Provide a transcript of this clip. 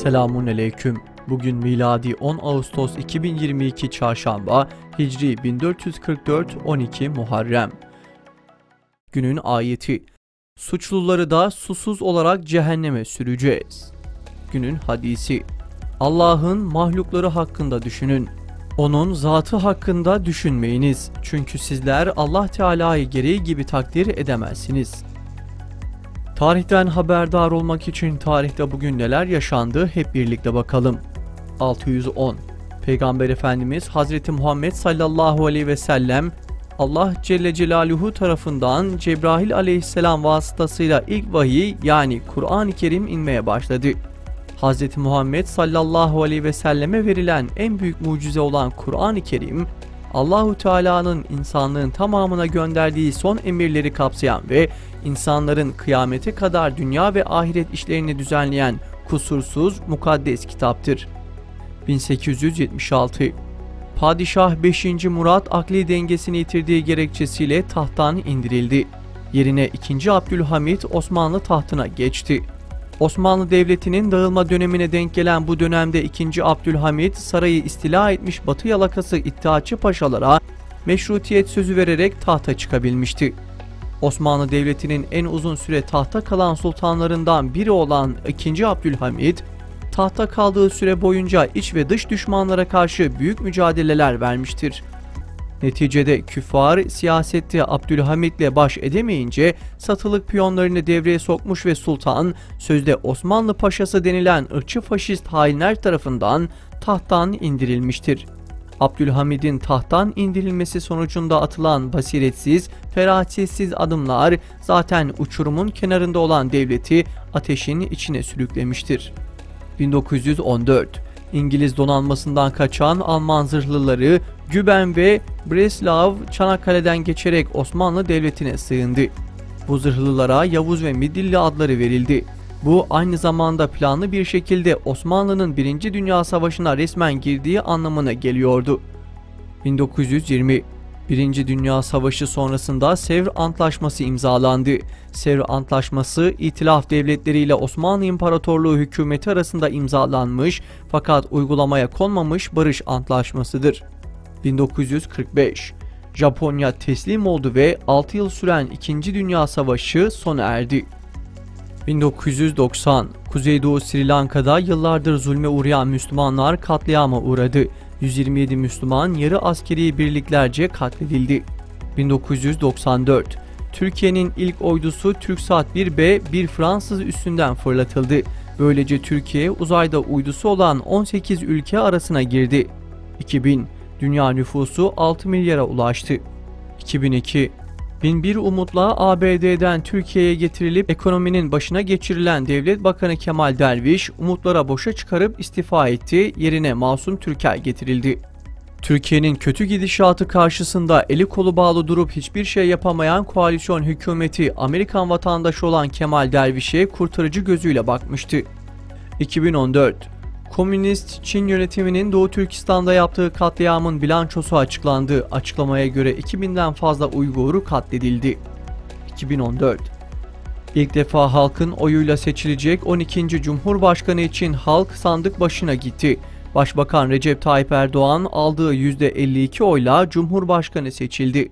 Selamünaleyküm. Bugün miladi 10 Ağustos 2022 Çarşamba, Hicri 1444 12 Muharrem. Günün ayeti: Suçluları da susuz olarak cehenneme süreceğiz. Günün hadisi: Allah'ın mahlukları hakkında düşünün. Onun zatı hakkında düşünmeyiniz. Çünkü sizler Allah Teala'yı gereği gibi takdir edemezsiniz. Tarihten haberdar olmak için tarihte bugün neler yaşandı hep birlikte bakalım. 610. Peygamber Efendimiz Hazreti Muhammed sallallahu aleyhi ve sellem Allah Celle Celaluhu tarafından Cebrail aleyhisselam vasıtasıyla ilk vahiy yani Kur'an-ı Kerim inmeye başladı. Hazreti Muhammed sallallahu aleyhi ve selleme verilen en büyük mucize olan Kur'an-ı Kerim, Allahu Teala'nın insanlığın tamamına gönderdiği son emirleri kapsayan ve insanların kıyamete kadar dünya ve ahiret işlerini düzenleyen kusursuz, mukaddes kitaptır. 1876. Padişah 5. Murat akli dengesini yitirdiği gerekçesiyle tahttan indirildi. Yerine 2. Abdülhamit Osmanlı tahtına geçti. Osmanlı Devleti'nin dağılma dönemine denk gelen bu dönemde 2. Abdülhamit sarayı istila etmiş Batı yalakası İttihatçı paşalara meşrutiyet sözü vererek tahta çıkabilmişti. Osmanlı Devleti'nin en uzun süre tahta kalan sultanlarından biri olan 2. Abdülhamit, tahta kaldığı süre boyunca iç ve dış düşmanlara karşı büyük mücadeleler vermiştir. Neticede küffar siyasette Abdülhamit'le baş edemeyince satılık piyonlarını devreye sokmuş ve sultan sözde Osmanlı Paşası denilen ırkçı faşist hainler tarafından tahttan indirilmiştir. Abdülhamid'in tahttan indirilmesi sonucunda atılan basiretsiz, ferasetsiz adımlar zaten uçurumun kenarında olan devleti ateşin içine sürüklemiştir. 1914. İngiliz donanmasından kaçan Alman zırhlıları Güben ve Breslau Çanakkale'den geçerek Osmanlı Devleti'ne sığındı. Bu zırhlılara Yavuz ve Midilli adları verildi. Bu aynı zamanda planlı bir şekilde Osmanlı'nın 1. Dünya Savaşı'na resmen girdiği anlamına geliyordu. 1920. 1. Dünya Savaşı sonrasında Sevr Antlaşması imzalandı. Sevr Antlaşması, İtilaf Devletleri ile Osmanlı İmparatorluğu hükümeti arasında imzalanmış fakat uygulamaya konmamış barış antlaşmasıdır. 1945. Japonya teslim oldu ve 6 yıl süren 2. Dünya Savaşı sona erdi. 1990. Kuzeydoğu Sri Lanka'da yıllardır zulme uğrayan Müslümanlar katliama uğradı. 127 Müslüman yarı askeri birliklerce katledildi. 1994. Türkiye'nin ilk uydusu TürkSat 1B bir Fransız üssünden fırlatıldı. Böylece Türkiye uzayda uydusu olan 18 ülke arasına girdi. 2000. Dünya nüfusu 6 milyara ulaştı. 2002. Binbir umutla ABD'den Türkiye'ye getirilip ekonominin başına geçirilen Devlet Bakanı Kemal Derviş, umutlara boşa çıkarıp istifa etti, yerine Masum Türker getirildi. Türkiye'nin kötü gidişatı karşısında eli kolu bağlı durup hiçbir şey yapamayan koalisyon hükümeti Amerikan vatandaşı olan Kemal Derviş'e kurtarıcı gözüyle bakmıştı. 2014. Komünist Çin yönetiminin Doğu Türkistan'da yaptığı katliamın bilançosu açıklandı. Açıklamaya göre 2000'den fazla Uygur'u katledildi. 2014. İlk defa halkın oyuyla seçilecek 12. Cumhurbaşkanı için halk sandık başına gitti. Başbakan Recep Tayyip Erdoğan aldığı %52 oyla Cumhurbaşkanı seçildi.